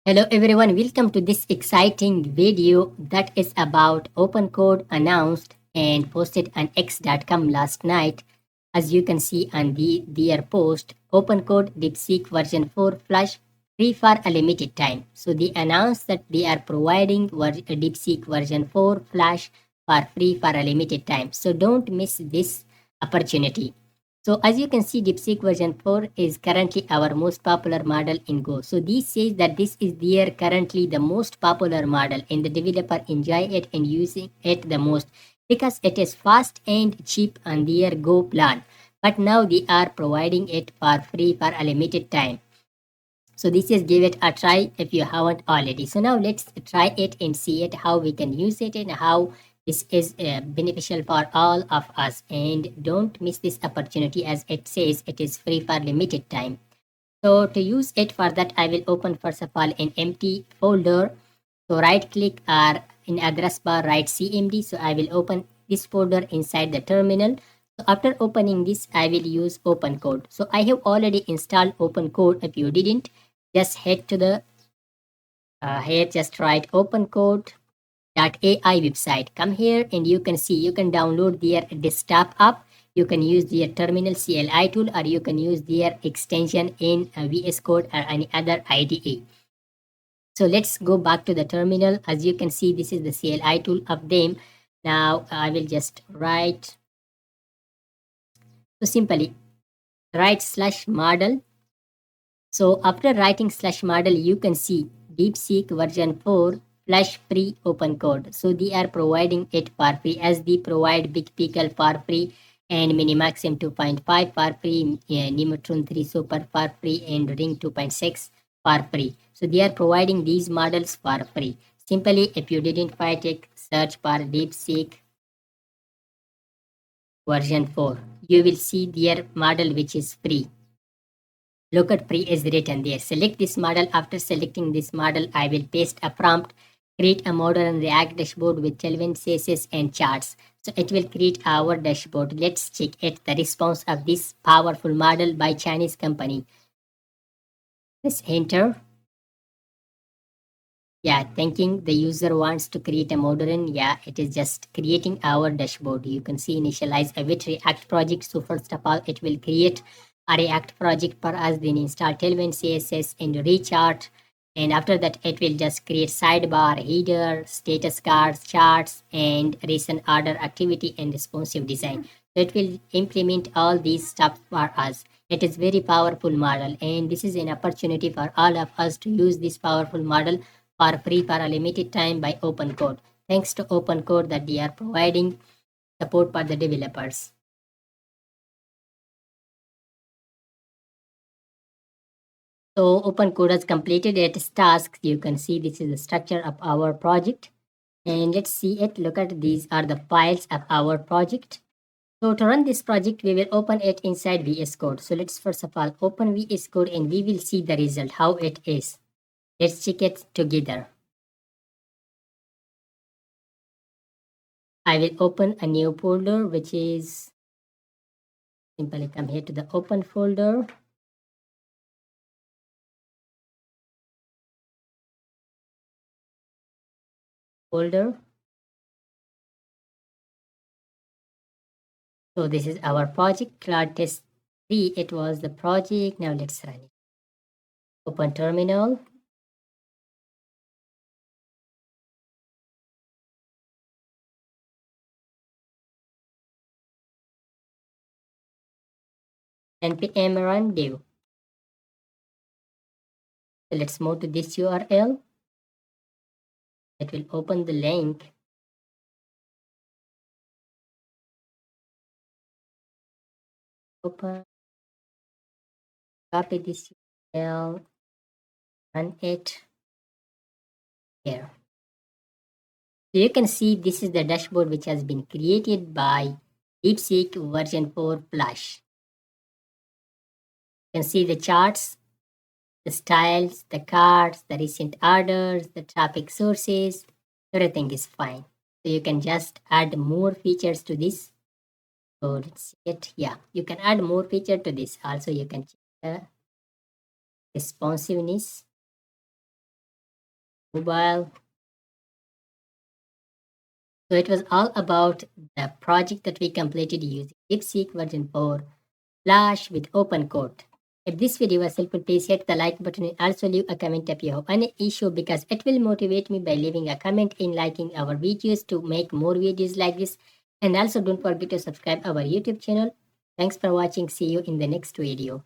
Hello everyone, welcome to this exciting video that is about OpenCode announced and posted on x.com last night. As you can see on their post, OpenCode DeepSeek version 4 Flash free for a limited time. So they announced that they are providing DeepSeek version 4 Flash for free for a limited time. So don't miss this opportunity. So as you can see, DeepSeek version 4 is currently our most popular model in Go. So this says that this is their currently the most popular model and the developer enjoy it and using it the most because it is fast and cheap on their Go plan. But now they are providing it for free for a limited time. So this is give it a try if you haven't already. So now let's try it and see it how we can use it and how this is beneficial for all of us. And don't miss this opportunity as it says it is free for limited time. So to use it for that, I will open first of all an empty folder. So right click or in address bar write cmd. So I will open this folder inside the terminal. So after opening this, I will use OpenCode. So I have already installed OpenCode. If you didn't, just head to the here, just write opencode.ai website. Come here and you can see you can download their desktop app. You can use their terminal CLI tool or you can use their extension in VS Code or any other IDE. So let's go back to the terminal. As you can see, this is the CLI tool of them. Now I will just write. So simply write /model. So after writing /model, you can see DeepSeek version 4 Flash free OpenCode. So they are providing it for free as they provide Big Pickle for free and Minimax M2.5 for free, Nematron 3 Super for free and Ring 2.6 for free. So they are providing these models for free. Simply, if you didn't find it, search for DeepSeek version 4. You will see their model which is free. Look at free is written there. Select this model. After selecting this model, I will paste a prompt. Create a modern React dashboard with relevant CSS and charts. So it will create our dashboard. Let's check it. The response of this powerful model by Chinese company. Let's enter. Yeah, thinking the user wants to create a modern. Yeah, it is just creating our dashboard. You can see initialize a with React project. So first of all, it will create a React project for us, then install Tailwind CSS and rechart. And after that, it will just create sidebar, header, status cards, charts, and recent order activity and responsive design. So it will implement all these stuff for us. It is very powerful model, and this is an opportunity for all of us to use this powerful model for free for a limited time by OpenCode. Thanks to OpenCode that they are providing support for the developers. So OpenCode has completed its task. You can see this is the structure of our project. And let's see it. Look at these are the files of our project. So to run this project, we will open it inside VS Code. So let's first of all open VS Code and we will see the result, how it is. Let's check it together. I will open a new folder, which is simply come here to the open folder. So this is our project, Claude Test 3. It was the project. Now let's run it. Open terminal. npm run dev. So let's move to this URL. It will open the link. Open. Copy this URL. Run it here. So you can see this is the dashboard which has been created by DeepSeek version 4 Flash. You can see the charts, the styles, the cards, the recent orders, the traffic sources, everything is fine. So you can just add more features to this. So let's see it. Yeah, you can add more feature to this. Also, you can check the responsiveness. mobile. So it was all about the project that we completed using DeepSeek version 4 Flash with OpenCode. If this video was helpful, please hit the like button and also leave a comment if you have any issue, because it will motivate me by leaving a comment and liking our videos to make more videos like this. And also don't forget to subscribe our YouTube channel. Thanks for watching. See you in the next video.